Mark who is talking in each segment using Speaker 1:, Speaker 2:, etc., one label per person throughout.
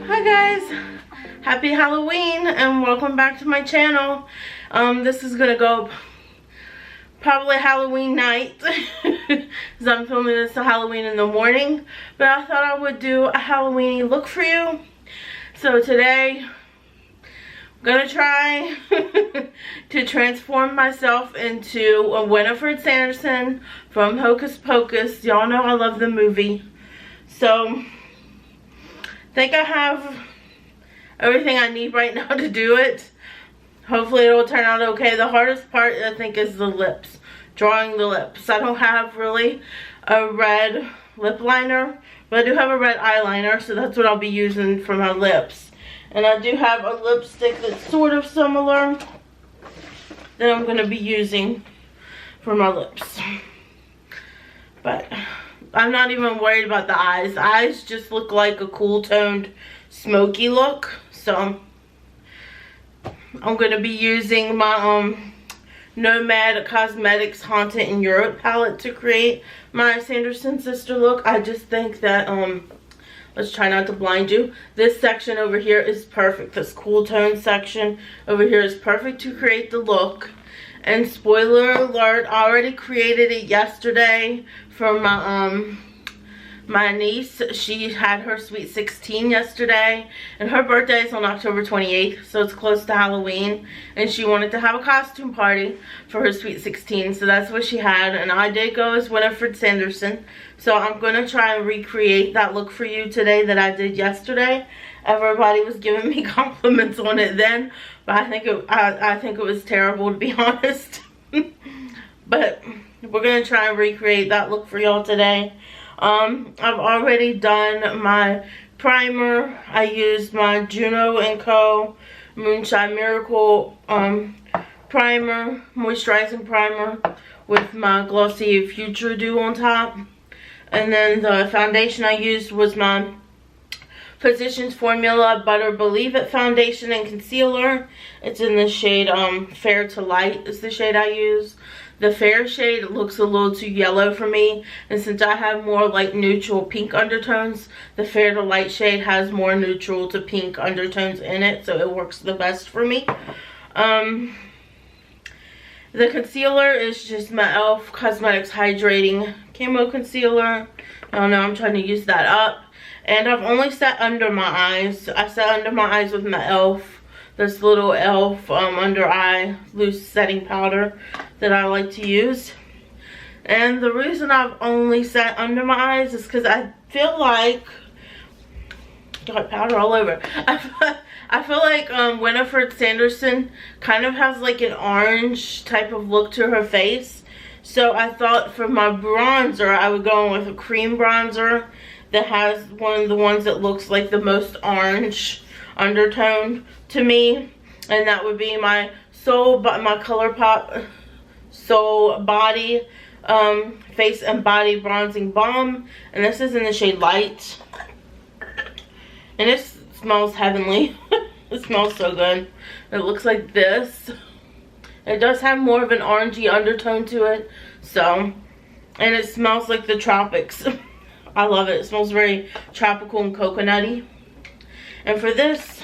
Speaker 1: Hi guys, happy Halloween and welcome back to my channel. This is gonna go probably Halloween night because I'm filming this to Halloween in the morning, but I thought I would do a Halloween look for you. So today I'm gonna try to transform myself into a Winifred Sanderson from Hocus Pocus. Y'all know I love the movie. So I think I have everything I need right now to do it. Hopefully it will turn out okay. The hardest part I think is the lips, drawing the lips. I don't have really a red lip liner, but I do have a red eyeliner, so that's what I'll be using for my lips. And I do have a lipstick that's sort of similar that I'm going to be using for my lips. But I'm not even worried about the eyes. The eyes just look like a cool toned smoky look. So I'm going to be using my Nomad Cosmetics Haunted in Europe palette to create my Sanderson sister look. I just think that, let's try not to blind you. This section over here is perfect. This cool tone section over here is perfect to create the look. And spoiler alert, I already created it yesterday for my niece. She had her sweet 16 yesterday, and her birthday is on October 28th, so it's close to Halloween, and she wanted to have a costume party for her sweet 16, so that's what she had. And I did go as Winifred Sanderson, so I'm gonna try and recreate that look for you today that I did yesterday. Everybody was giving me compliments on it then, but I think it was terrible, to be honest. But we're gonna try and recreate that look for y'all today. I've already done my primer. I used my Juno & Co. Moonshine Miracle primer, moisturizing primer, with my glossy Future Dew on top. And then the foundation I used was my Physicians Formula Butter Believe It foundation and concealer. It's in the shade Fair to Light is the shade I use. The fair shade looks a little too yellow for me, and since I have more like neutral pink undertones, the Fair to Light shade has more neutral to pink undertones in it, so it works the best for me. The concealer is just my e.l.f. Cosmetics Hydrating Camo Concealer. I don't know, I'm trying to use that up. And I've only set under my eyes. I set under my eyes with my e.l.f. This little e.l.f. under eye loose setting powder that I like to use. And the reason I've only set under my eyes is because I feel like, got powder all over. I feel like Winifred Sanderson kind of has like an orange type of look to her face. So I thought for my bronzer, I would go in with a cream bronzer that has one of the ones that looks like the most orange undertone to me, and that would be my my ColourPop Soul Body Face and Body Bronzing Balm, and this is in the shade Light, and it smells heavenly. It smells so good. It looks like this. It does have more of an orangey undertone to it, so, and it smells like the tropics. I love it. It smells very tropical and coconutty. And for this,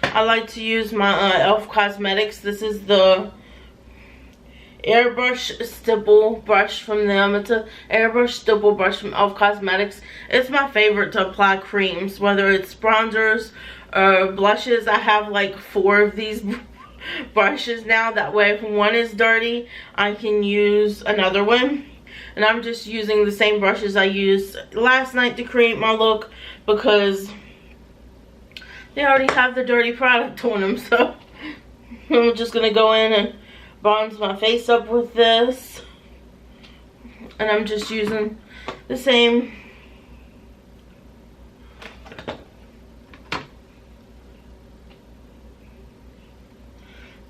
Speaker 1: I like to use my e.l.f. Cosmetics. This is the airbrush stipple brush from them. It's an airbrush stipple brush from e.l.f. Cosmetics. It's my favorite to apply creams, whether it's bronzers or blushes. I have like 4 of these brushes now. That way if one is dirty, I can use another one. And I'm just using the same brushes I used last night to create my look, because they already have the dirty product on them. So I'm just going to go in and bronze my face up with this. And I'm just using the same.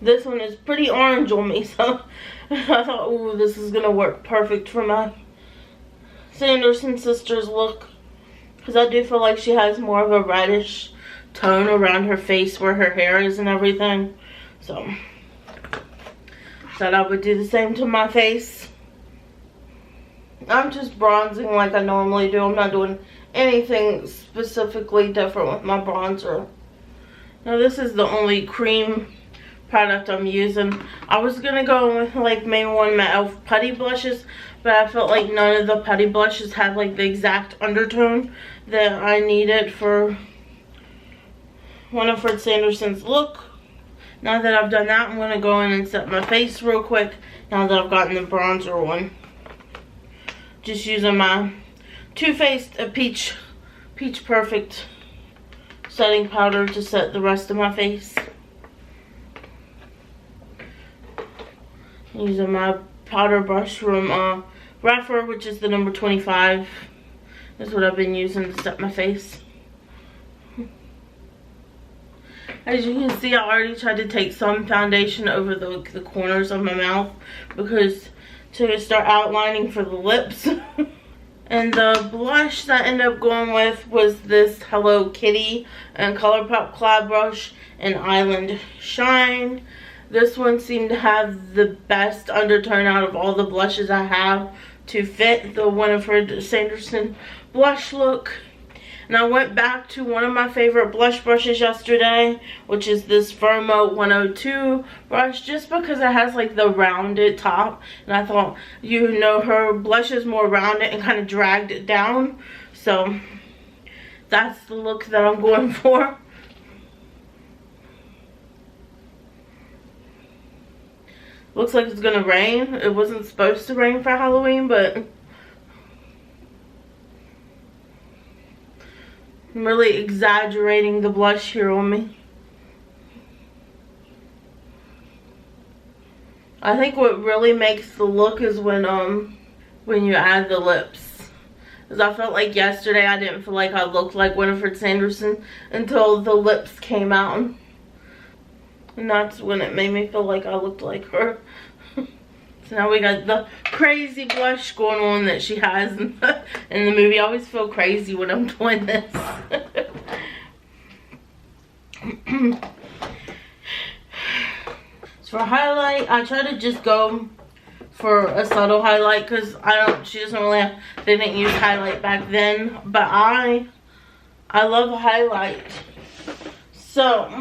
Speaker 1: This one is pretty orange on me, so I thought, ooh, this is going to work perfect for my Sanderson sister's look. Because I do feel like she has more of a reddish tone around her face where her hair is and everything. So, thought I would do the same to my face. I'm just bronzing like I normally do. I'm not doing anything specifically different with my bronzer. Now this is the only cream product I'm using. I was gonna go with like maybe one of my e.l.f. putty blushes, but I felt like none of the putty blushes had like the exact undertone that I needed for Winifred Sanderson's look. Now that I've done that, I'm gonna go in and set my face real quick now that I've gotten the bronzer on. Just using my Too Faced Peach Perfect setting powder to set the rest of my face. Using my powder brush from Rapper, which is the number 25. That's what I've been using to set my face. As you can see, I already tried to take some foundation over the corners of my mouth because to start outlining for the lips. And the blush that I ended up going with was this Hello Kitty and ColourPop Cloud Brush in Island Shine. This one seemed to have the best undertone out of all the blushes I have to fit the Winifred Sanderson blush look. And I went back to one of my favorite blush brushes yesterday, which is this Firmo 102 brush, just because it has like the rounded top. And I thought, you know, her blush is more rounded and kind of dragged it down. So that's the look that I'm going for. Looks like it's gonna rain. It wasn't supposed to rain for Halloween, but I'm really exaggerating the blush here on me. I think what really makes the look is when you add the lips. Because I felt like yesterday I didn't feel like I looked like Winifred Sanderson until the lips came out. And that's when it made me feel like I looked like her. So now we got the crazy blush going on that she has in the movie. I always feel crazy when I'm doing this. So for highlight, I try to just go for a subtle highlight because she doesn't really have, they didn't use highlight back then. But I love highlight. So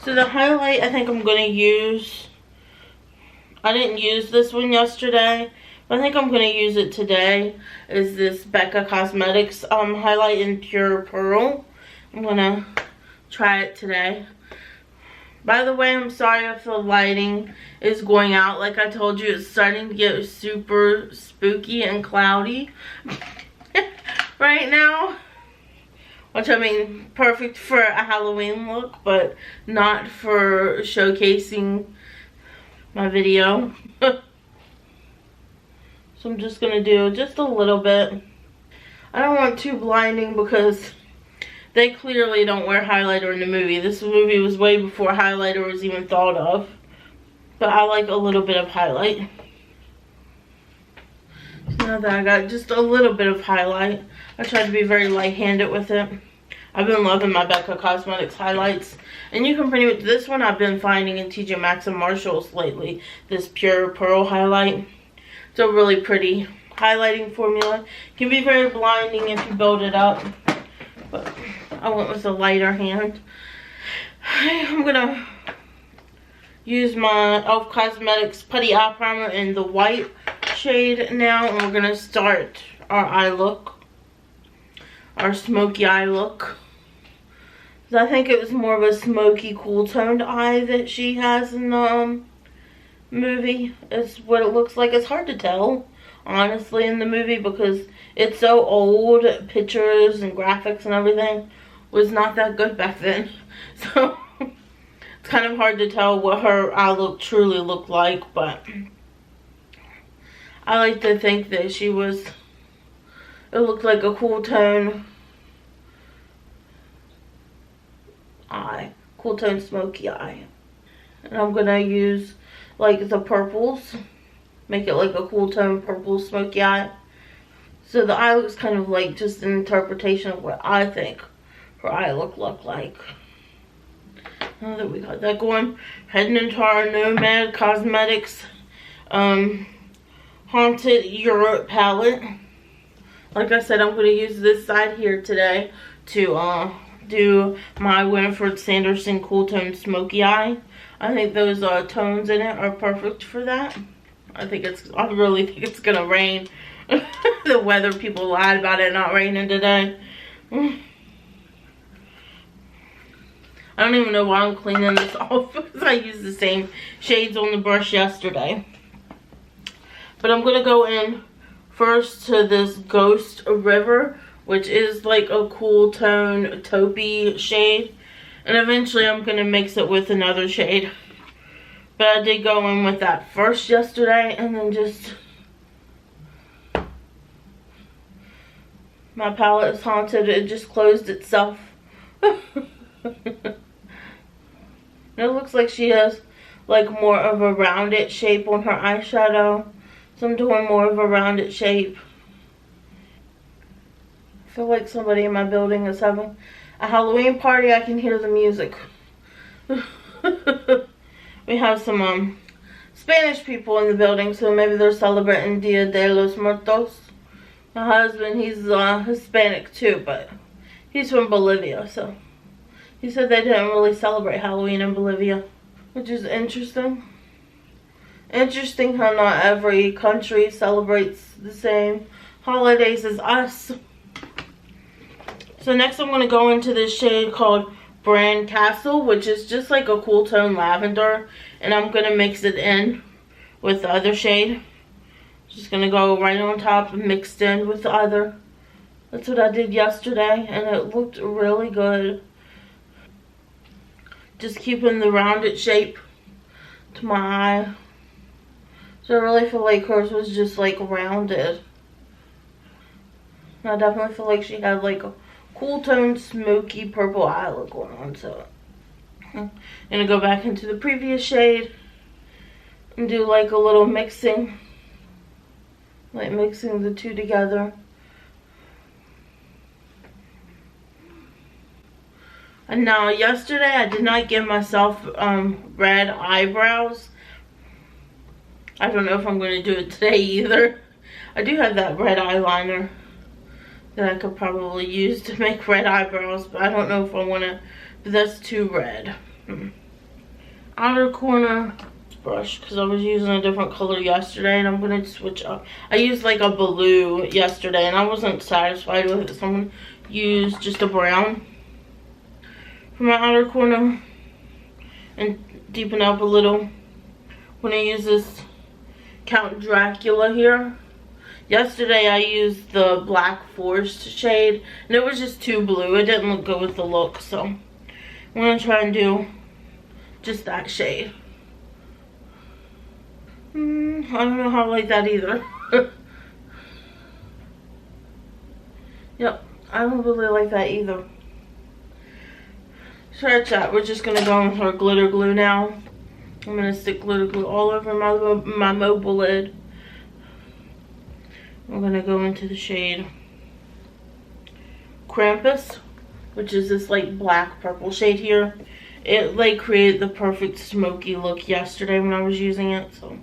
Speaker 1: the highlight I think I'm going to use, I didn't use this one yesterday, but I think I'm going to use it today, is this Becca Cosmetics highlight in Pure Pearl. I'm going to try it today. By the way, I'm sorry if the lighting is going out. Like I told you, it's starting to get super spooky and cloudy right now. Which, I mean, perfect for a Halloween look, but not for showcasing my video. So I'm just going to do just a little bit. I don't want too blinding because they clearly don't wear highlighter in the movie. This movie was way before highlighter was even thought of. But I like a little bit of highlight. So now that I got just a little bit of highlight, I tried to be very light-handed with it. I've been loving my Becca Cosmetics highlights. And you can pretty much, this one I've been finding in TJ Maxx and Marshalls lately. This Pure Pearl highlight. It's a really pretty highlighting formula. It can be very blinding if you build it up. But I went with a lighter hand. I'm going to use my e.l.f. Cosmetics Putty Eye Primer in the white shade now. And we're going to start our eye look. Our smoky eye look. I think it was more of a smoky, cool toned eye that she has in the movie. Is what it looks like. It's hard to tell, honestly, in the movie because it's so old. Pictures and graphics and everything was not that good back then. So it's kind of hard to tell what her eye look truly looked like. But I like to think that she was, it looked like a cool tone eye. Cool tone smoky eye. And I'm going to use like the purples. Make it like a cool tone purple smoky eye. So the eye looks kind of like just an interpretation of what I think her eye look like. Now that we got that going, heading into our Nomad Cosmetics Haunted Europe palette. Like I said, I'm going to use this side here today to do my Winifred Sanderson Cool Tone Smoky Eye. I think those tones in it are perfect for that. I really think it's going to rain. The weather people lied about it not raining today. I don't even know why I'm cleaning this off because I used the same shades on the brush yesterday. But I'm going to go in first to this Ghost River, which is like a cool tone taupey shade. And eventually I'm going to mix it with another shade. But I did go in with that first yesterday, and then just... my palette is haunted. It just closed itself. It looks like she has like more of a rounded shape on her eyeshadow. So I'm doing more of a rounded shape. I feel like somebody in my building is having a Halloween party. I can hear the music. We have some Spanish people in the building, so maybe they're celebrating Dia de los Muertos. My husband, he's Hispanic too, but he's from Bolivia, so he said they didn't really celebrate Halloween in Bolivia, which is interesting. Interesting how not every country celebrates the same holidays as us. So next I'm going to go into this shade called Brand Castle, which is just like a cool tone lavender, and I'm going to mix it in with the other shade. Just going to go right on top and mixed in with the other. That's what I did yesterday, and it looked really good. Just keeping the rounded shape to my eye. So I really feel like hers was just like rounded. I definitely feel like she had like a cool tone smoky purple eye look going on. So I'm gonna go back into the previous shade and do like a little mixing, like mixing the two together. And now yesterday I did not give myself red eyebrows. I don't know if I'm going to do it today either. I do have that red eyeliner that I could probably use to make red eyebrows, but I don't know if I want to, but that's too red. Outer corner brush, because I was using a different color yesterday, and I'm going to switch up. I used like a blue yesterday, and I wasn't satisfied with it, so I'm going to use just a brown for my outer corner and deepen up a little. I'm going to use this Count Dracula here. Yesterday I used the Black Forest shade, and it was just too blue. It didn't look good with the look, so I'm going to try and do just that shade. I don't know how I like that either. Yep, I don't really like that either. Scratch that. We're just going to go in with our glitter glue now. I'm going to stick glitter glue all over my mobile lid. I'm going to go into the shade Krampus, which is this like black purple shade here. It like created the perfect smoky look yesterday when I was using it. So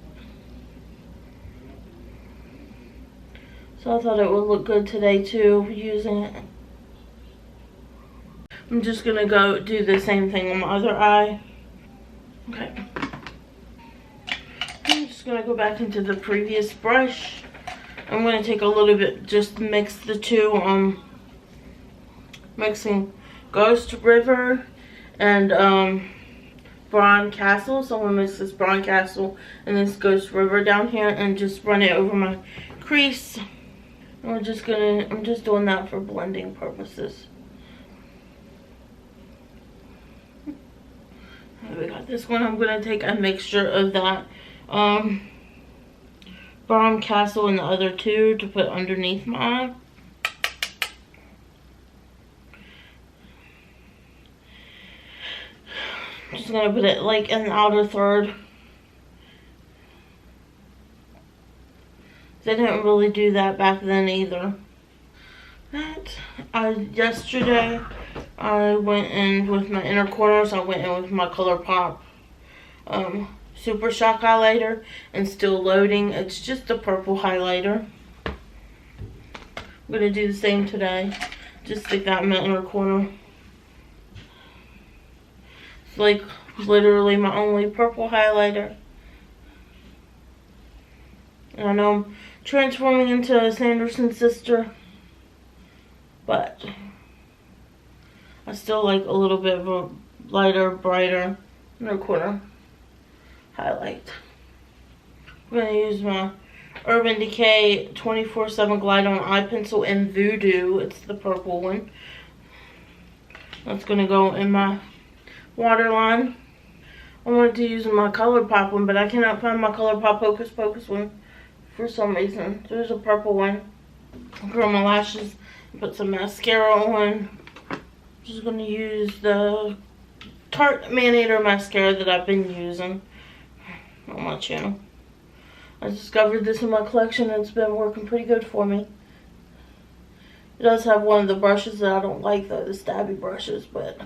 Speaker 1: I thought it would look good today too, using it. I'm just going to go do the same thing on my other eye. Okay. I'm just going to go back into the previous brush. I'm going to take a little bit, just mix the two, mixing Ghost River and Braun Castle. So I'm going to mix this Braun Castle and this Ghost River down here and just run it over my crease. And I'm just doing that for blending purposes. We got this one. I'm going to take a mixture of that Braun Castle and the other two to put underneath my eye. Just going to put it like in the outer third. They didn't really do that back then either. Yesterday I went in with my inner corners. I went in with my ColourPop Super Shock highlighter and Still Loading. It's just a purple highlighter. I'm I'm gonna do the same today. Just stick that in my inner corner. It's like literally my only purple highlighter. And I know I'm transforming into a Sanderson sister, but I still like a little bit of a lighter, brighter inner corner highlight. I'm going to use my Urban Decay 24/7 Glide On Eye Pencil in Voodoo. It's the purple one. That's going to go in my waterline. I wanted to use my ColourPop one, but I cannot find my ColourPop Hocus Pocus one for some reason. There's a purple one. Curl my lashes and put some mascara on. I'm just going to use the Tarte Manator mascara that I've been using on my channel. I discovered this in my collection and it's been working pretty good for me. It does have one of the brushes that I don't like though, the stabby brushes, but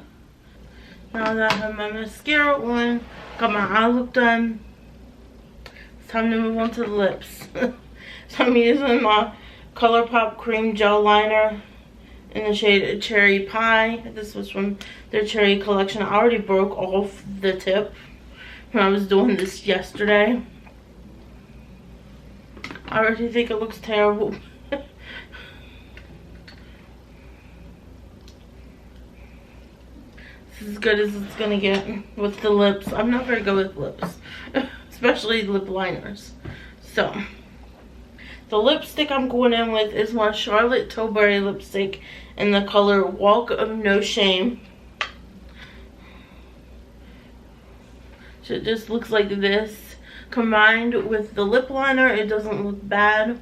Speaker 1: now that I have my mascara on, got my eye look done, it's time to move on to the lips. So I'm using my ColourPop Cream Gel Liner in the shade Cherry Pie. This was from their cherry collection. I already broke off the tip when I was doing this yesterday. I already think it looks terrible. This is as good as it's gonna get with the lips. I'm not very good with lips, especially lip liners. So the lipstick I'm going in with is my Charlotte Tilbury lipstick in the color Walk of No Shame. So it just looks like this. Combined with the lip liner, it doesn't look bad.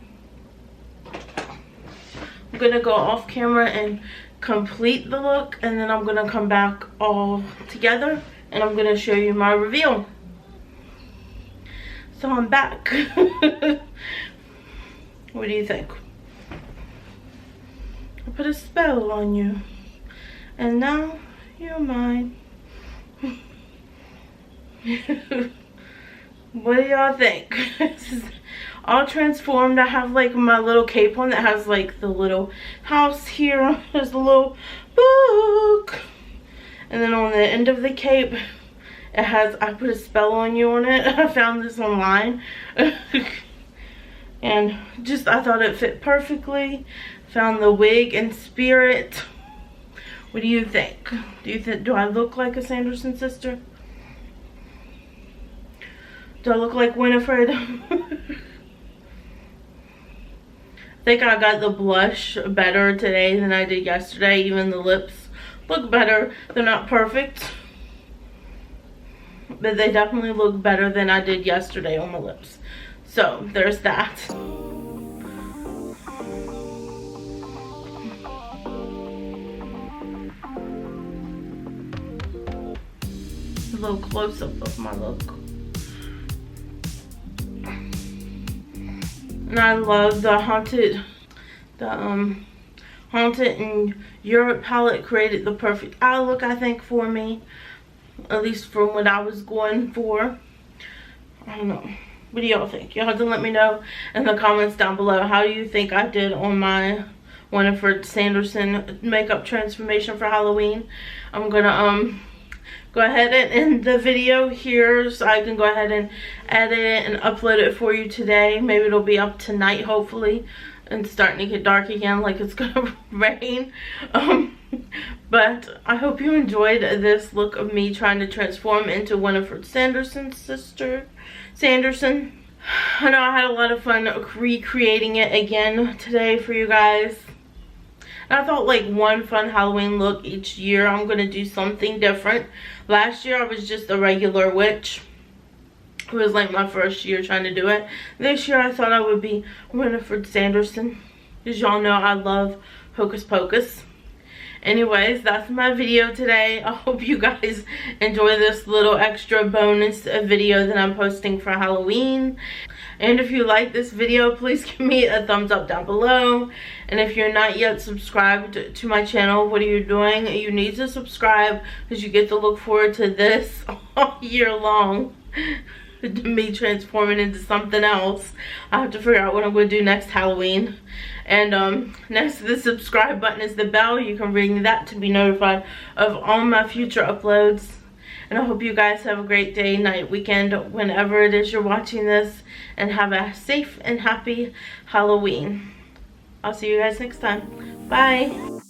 Speaker 1: I'm going to go off camera and complete the look, and then I'm going to come back all together and I'm going to show you my reveal. So I'm back. What do you think? I put a spell on you and now you're mine. What do y'all think? This is all transformed. I have like my little cape on that has like the little house here. There's a little book. And then on the end of the cape, it has, I put a spell on you on it. I found this online. And just, I thought it fit perfectly. Found the wig in spirit. What do you think? Do I look like a Sanderson sister? Do I look like Winifred? I think I got the blush better today than I did yesterday. Even the lips look better. They're not perfect, but they definitely look better than I did yesterday on the lips. So there's that. A little close-up of my look. And I love the Haunted in Europe palette. Created the perfect eye look, I think, for me. At least from what I was going for. I don't know. What do y'all think? Y'all have to let me know in the comments down below. How do you think I did on my Winifred Sanderson makeup transformation for Halloween? I'm gonna go ahead and end the video here so I can go ahead and edit it and upload it for you today. Maybe it'll be up tonight, hopefully. And starting to get dark again, like it's gonna rain. But I hope you enjoyed this look of me trying to transform into Winifred Sanderson's sister, Sanderson. I know I had a lot of fun recreating it again today for you guys. And I thought like one fun Halloween look each year. I'm going to do something different. Last year I was just a regular witch. It was like my first year trying to do it. This year I thought I would be Winifred Sanderson. Because y'all know I love Hocus Pocus. Anyways, that's my video today. I hope you guys enjoy this little extra bonus video that I'm posting for Halloween. And if you like this video, please give me a thumbs up down below. And if you're not yet subscribed to my channel, what are you doing? You need to subscribe because you get to look forward to this all year long. me transforming into something else. I have to figure out what I'm going to do next Halloween. And next to the subscribe button is the bell. You can ring that to be notified of all my future uploads. And I hope you guys have a great day, night, weekend, whenever it is you're watching this. And have a safe and happy Halloween. I'll see you guys next time. Bye.